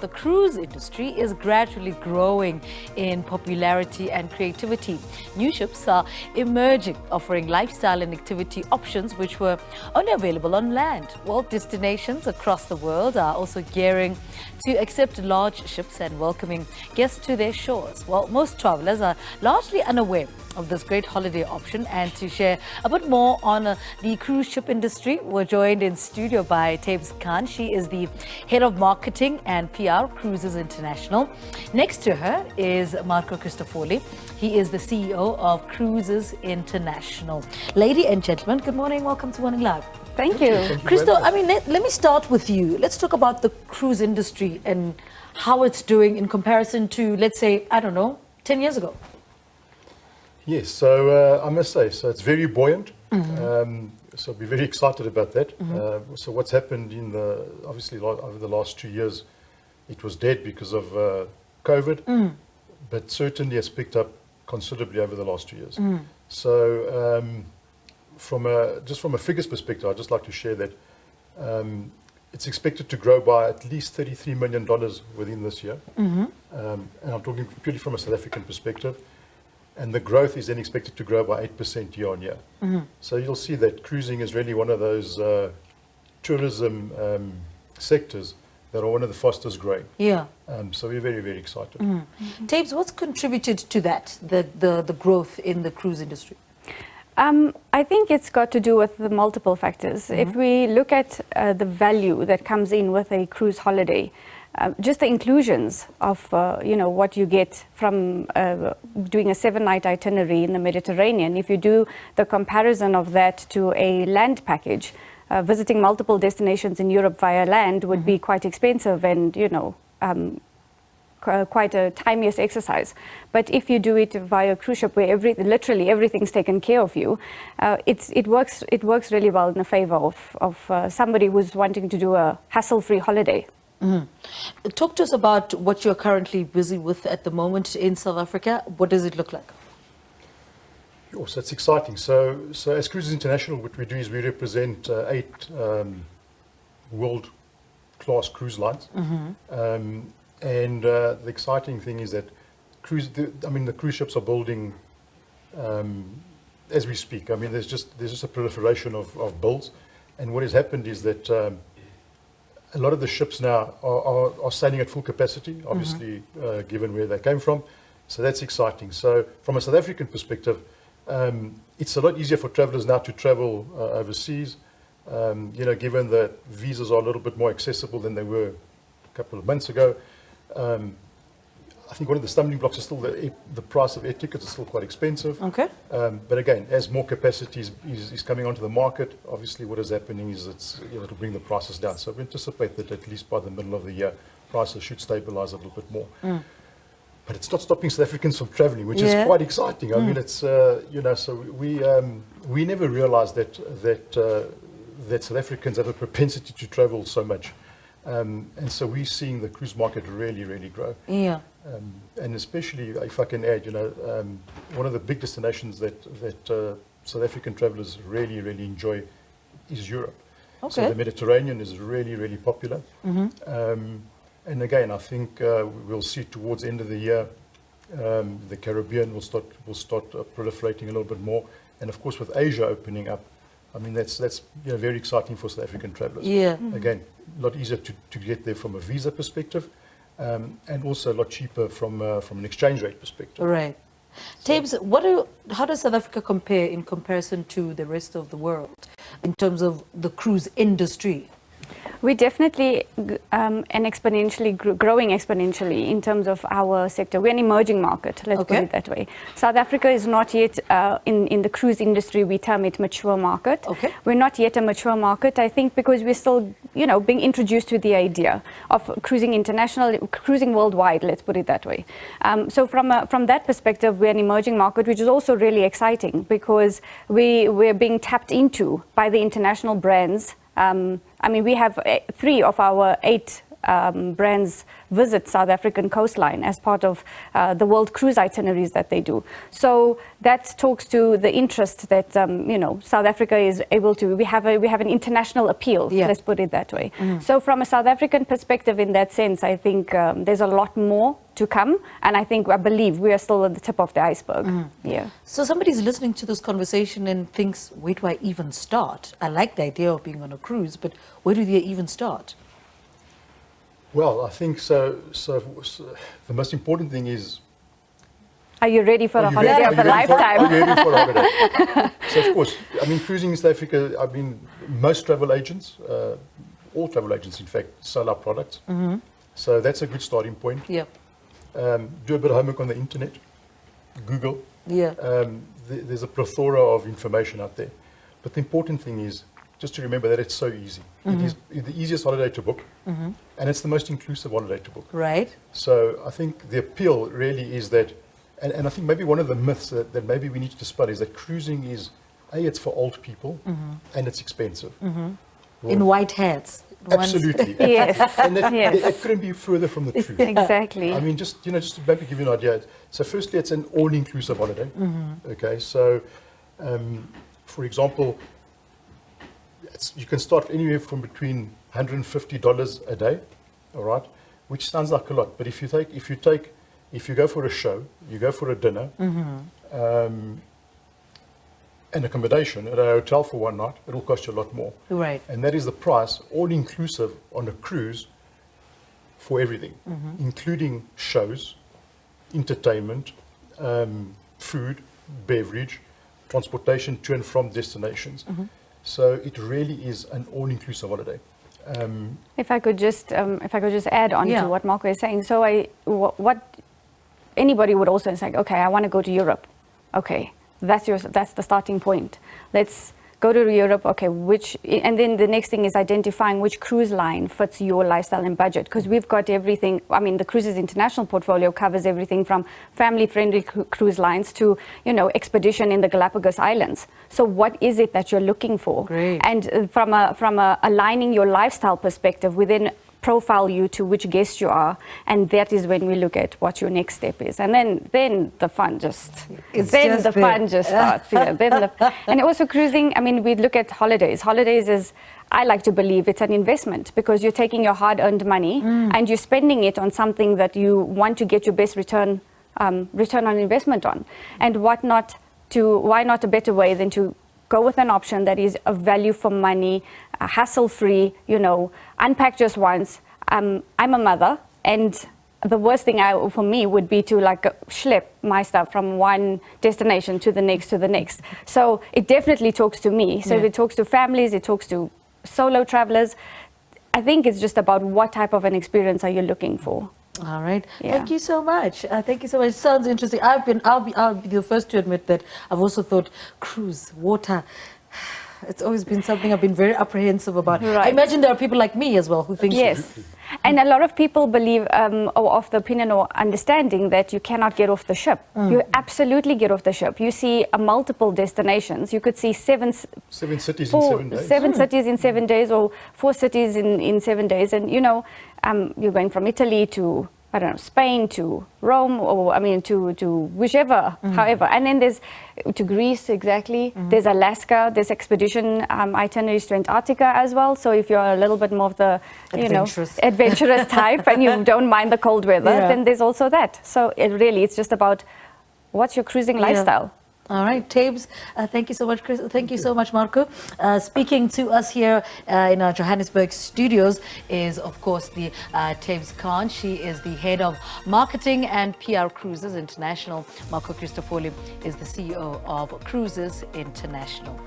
the cruise industry is gradually growing in popularity and creativity. New ships are emerging, offering lifestyle and activity options which were only available on land. Well, destinations across the world are also gearing to accept large ships and welcoming guests to their shores. Well, most travelers are largely unaware of this great holiday option, and to share a bit more on the cruise ship industry, we're joined in studio by Thaybz Khan. She is the head of marketing and PR, Cruises International. Next to her is Marco Cristofoli. He is the CEO of Cruises International. Ladies and gentlemen, good morning. Welcome to Morning Live. Thank you. Christo, I mean, let me start with you. Let's talk about the cruise industry and how it's doing in comparison to, let's say, I don't know, 10 years ago. Yes, so I must say, so it's very buoyant. So we're very excited about that. So what's happened obviously over the last 2 years, it was dead because of COVID, but certainly has picked up considerably over the last 2 years. So from a figures perspective, I'd just like to share that it's expected to grow by at least $33 million within this year. And I'm talking purely from a South African perspective. And the growth is then expected to grow by 8% year on year. So you'll see that cruising is really one of those tourism sectors that are one of the fastest growing. Yeah. So we're very, very excited. Thaybz, what's contributed to that, the growth in the cruise industry? I think it's got to do with the multiple factors. If we look at the value that comes in with a cruise holiday, just the inclusions of what you get from doing a 7-night itinerary in the Mediterranean. If you do the comparison of that to a land package, visiting multiple destinations in Europe via land would be quite expensive and quite a tedious exercise. But if you do it via cruise ship, where literally everything's taken care of you, it works really well in the favor of somebody who's wanting to do a hassle-free holiday. Talk to us about what you're currently busy with at the moment in South Africa. What does it look like? Oh, so it's exciting. So as Cruises International, what we do is we represent 8 world-class cruise lines. And the exciting thing is that the cruise ships are building as we speak. I mean, there's just a proliferation of builds. And what has happened is that a lot of the ships now are sailing at full capacity, obviously, given where they came from. So that's exciting. So from a South African perspective, it's a lot easier for travelers now to travel overseas, given that visas are a little bit more accessible than they were a couple of months ago. I think one of the stumbling blocks is still the price of air tickets is still quite expensive. Okay. But again, as more capacity is coming onto the market, obviously what is happening is it'll bring the prices down. So we anticipate that at least by the middle of the year, prices should stabilize a little bit more. But it's not stopping South Africans from traveling, which is quite exciting. I mean, it's so we never realized that South Africans have a propensity to travel so much. And so we're seeing the cruise market really, really grow. Yeah. And especially, if I can add, one of the big destinations that South African travelers really, really enjoy is Europe. Okay. So the Mediterranean is really, really popular. And again, I think we'll see towards the end of the year, the Caribbean will start proliferating a little bit more. And of course, with Asia opening up, I mean, that's very exciting for South African travelers. Yeah. Again, a lot easier to get there from a visa perspective, and also a lot cheaper from an exchange rate perspective. Right. Thaybz, how does South Africa compare in comparison to the rest of the world in terms of the cruise industry? We're definitely growing exponentially in terms of our sector. We're an emerging market, let's put it that way. South Africa is not yet, in the cruise industry, we term it mature market. Okay. We're not yet a mature market, I think, because we're still, being introduced to the idea of cruising worldwide, let's put it that way. So from that perspective, we're an emerging market, which is also really exciting because we're being tapped into by the international brands. We have 3 of our 8 brands visit South African coastline as part of the world cruise itineraries that they do. So that talks to the interest that South Africa is able to. We have an international appeal. Yeah. Let's put it that way. So from a South African perspective, in that sense, I think there's a lot more to come, and I believe we are still at the tip of the iceberg. Yeah. So somebody's listening to this conversation and thinks, where do I even start? I like the idea of being on a cruise, but where do they even start? Well, I think so the most important thing is, Are you ready for a are you holiday ready- of a are you ready for- lifetime? Are you ready for a holiday? So of course, I mean, cruising in South Africa, most travel agents, all travel agents in fact, sell our products. So that's a good starting point. Yeah. Do a bit of homework on the internet, Google. Yeah. There's a plethora of information out there. But the important thing is just to remember that it's so easy. It is the easiest holiday to book, and it's the most inclusive holiday to book. Right. So I think the appeal really is that, and I think maybe one of the myths that maybe we need to dispel is that cruising is, it's for old people, and it's expensive. Well, In white hats. absolutely. Yes. And that, Yes. that couldn't be further from the truth. Exactly. I mean, just to maybe give you an idea. So firstly, it's an all-inclusive holiday. Okay, so for example, you can start anywhere from between $150 a day, all right, which sounds like a lot. But if you go for a show, you go for a dinner, and accommodation at a hotel for one night, it'll cost you a lot more. Right. And that is the price, all inclusive, on a cruise for everything, including shows, entertainment, food, beverage, transportation to and from destinations. So it really is an all-inclusive holiday. If I could just add on Yeah. to what Marco is saying. So what anybody would also say, okay, I want to go to Europe. Okay, that's the starting point. Let's go to Europe. Okay, and then the next thing is identifying which cruise line fits your lifestyle and budget, because we've got everything. I mean, the Cruises International portfolio covers everything from family-friendly cruise lines to expedition in the Galapagos Islands. So what is it that you're looking for? Great. And from a aligning your lifestyle perspective, we then profile you to which guest you are, and that is when we look at what your next step is, and then the fun just starts. Yeah, and also cruising. I mean, we look at holidays. Holidays is, I like to believe, it's an investment, because you're taking your hard-earned money and you're spending it on something that you want to get your best return on investment on, and why not a better way than to go with an option that is a value for money, hassle-free, unpack just once. I'm a mother, and the worst thing for me would be to schlep my stuff from one destination to the next. So it definitely talks to me. So it talks to families, it talks to solo travelers. I think it's just about what type of an experience are you looking for. All right. Yeah. Thank you so much. Thank you so much. Sounds interesting. I'll be the first to admit that I've also thought cruise, water. It's always been something I've been very apprehensive about. Right. I imagine there are people like me as well who think Yes. And a lot of people believe, or of the opinion or understanding, that you cannot get off the ship. You absolutely get off the ship. You see multiple destinations. You could see seven cities in 7 days. Seven cities in 7 days, or 4 cities in 7 days. And, you're going from Italy to, I don't know, Spain to Rome, or to whichever, however. And then there's to Greece, exactly. There's Alaska, there's expedition itineraries to Antarctica as well. So if you're a little bit more of the, adventurous type and you don't mind the cold weather, then there's also that. So it's just about what's your cruising lifestyle. All right, Thaybz, thank you so much, Chris. Thank you so much, Marco. Speaking to us here in our Johannesburg studios is, of course, the Thaybz Khan. She is the head of marketing and PR Cruises International. Marco Cristofoli is the CEO of Cruises International.